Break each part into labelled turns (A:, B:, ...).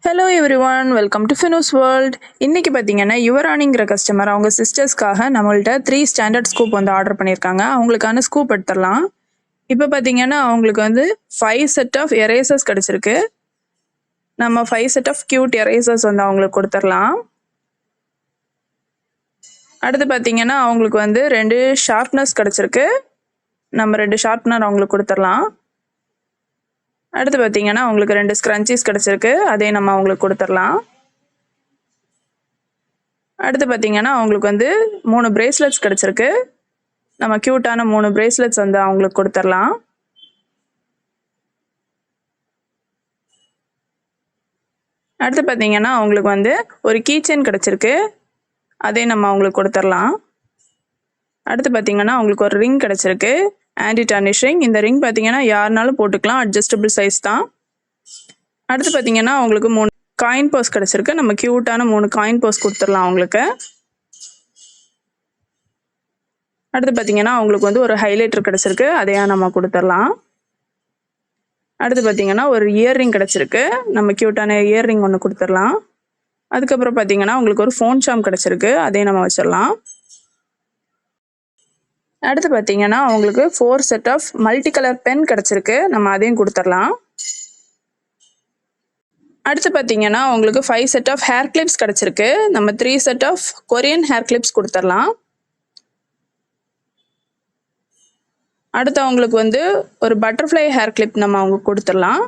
A: Hello everyone, welcome to Finos world. இன்றைக்கி பார்த்தீங்கன்னா யுவராணிங்கிற customer அவங்க சிஸ்டர்ஸ்க்காக நம்மள்ட்ட 3 ஸ்டாண்டர்ட் ஸ்கூப் வந்து ஆர்டர் பண்ணியிருக்காங்க. அவங்களுக்கான ஸ்கூப் எடுத்துடலாம். இப்போ பார்த்தீங்கன்னா அவங்களுக்கு வந்து 5 செட் ஆஃப் எரேசர்ஸ் கிடச்சிருக்கு. நம்ம 5 செட் ஆஃப் க்யூட் எரேசர்ஸ் வந்து அவங்களுக்கு கொடுத்துடலாம். அடுத்து பார்த்தீங்கன்னா அவங்களுக்கு வந்து 2 ஷார்ப்னர்ஸ் கிடச்சிருக்கு. நம்ம 2 ஷார்ப்னர் அவங்களுக்கு கொடுத்துடலாம். அடுத்து பார்த்தீங்கன்னா அவங்களுக்கு 2 ஸ்க்ரன்ச்சீஸ் கிடச்சிருக்கு. அதே நம்ம அவங்களுக்கு கொடுத்துடலாம். அடுத்து பார்த்தீங்கன்னா அவங்களுக்கு வந்து 3 பிரேஸ்லெட்ஸ் கிடச்சிருக்கு. நம்ம க்யூட்டான 3 பிரேஸ்லெட்ஸ் வந்து அவங்களுக்கு கொடுத்துடலாம். அடுத்து பார்த்தீங்கன்னா அவங்களுக்கு வந்து ஒரு கீச்செயின் கிடச்சிருக்கு. அதே நம்ம அவங்களுக்கு கொடுத்துடலாம். அடுத்து பார்த்தீங்கன்னா அவங்களுக்கு ஒரு ரிங் கிடச்சிருக்கு, ஆன்டி டார்னிஷ் ரிங். இந்த ரிங் பார்த்தீங்கன்னா யாருனாலும் போட்டுக்கலாம், அட்ஜஸ்டபிள் சைஸ் தான். அடுத்து பார்த்தீங்கன்னா அவங்களுக்கு 3 காயின் பர்ஸ் கிடச்சிருக்கு. நம்ம க்யூட்டான 3 காயின் பர்ஸ் கொடுத்துடலாம் அவங்களுக்கு. அடுத்து பார்த்தீங்கன்னா அவங்களுக்கு வந்து ஒரு ஹைலைட்டர் கிடச்சிருக்கு. அதையா நம்ம கொடுத்துடலாம். அடுத்து பார்த்தீங்கன்னா ஒரு இயர்ரிங் கிடச்சிருக்கு. நம்ம க்யூட்டான இயர்ரிங் ஒன்று கொடுத்துடலாம். அதுக்கப்புறம் பார்த்தீங்கன்னா உங்களுக்கு ஒரு ஃபோன் சாம் கிடச்சிருக்கு. அதையும் நம்ம வச்சிடலாம். அடுத்து பார்த்தீங்கன்னா அவங்களுக்கு 4 set of multi colour pen கிடச்சிருக்கு. நம்ம அதையும் கொடுத்துடலாம். அடுத்து பார்த்தீங்கன்னா உங்களுக்கு 5 செட் ஆஃப் ஹேர் கிளிப்ஸ் கிடச்சிருக்கு. நம்ம 3 set of Korean hair clips கொடுத்துடலாம். அடுத்து அவங்களுக்கு வந்து ஒரு பட்டர்ஃப்ளை ஹேர் கிளிப் நம்ம அவங்களுக்கு கொடுத்துடலாம்.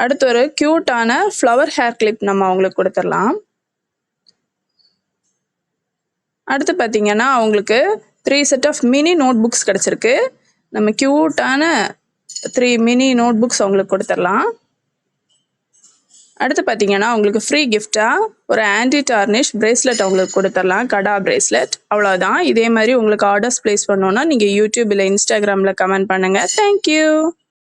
A: அடுத்து ஒரு க்யூட்டான ஃப்ளவர் ஹேர் கிளிப் நம்ம அவங்களுக்கு கொடுத்துடலாம். அடுத்து பார்த்தீங்கன்னா அவங்களுக்கு 3 set of mini notebooks கிடச்சிருக்கு. நம்ம க்யூட்டான 3 மினி நோட் புக்ஸ் அவங்களுக்கு கொடுத்துடலாம். அடுத்து பார்த்தீங்கன்னா உங்களுக்கு ஃப்ரீ கிஃப்டாக ஒரு ஆன்டி டார்னிஷ் பிரேஸ்லெட் அவங்களுக்கு கொடுத்துடலாம், கடா பிரேஸ்லெட். அவ்வளோதான். இதே மாதிரி உங்களுக்கு ஆர்டர்ஸ் ப்ளேஸ் பண்ணோன்னா நீங்கள் யூடியூப் இல்லை இன்ஸ்டாகிராமில் கமெண்ட் பண்ணுங்கள். தேங்க்யூ.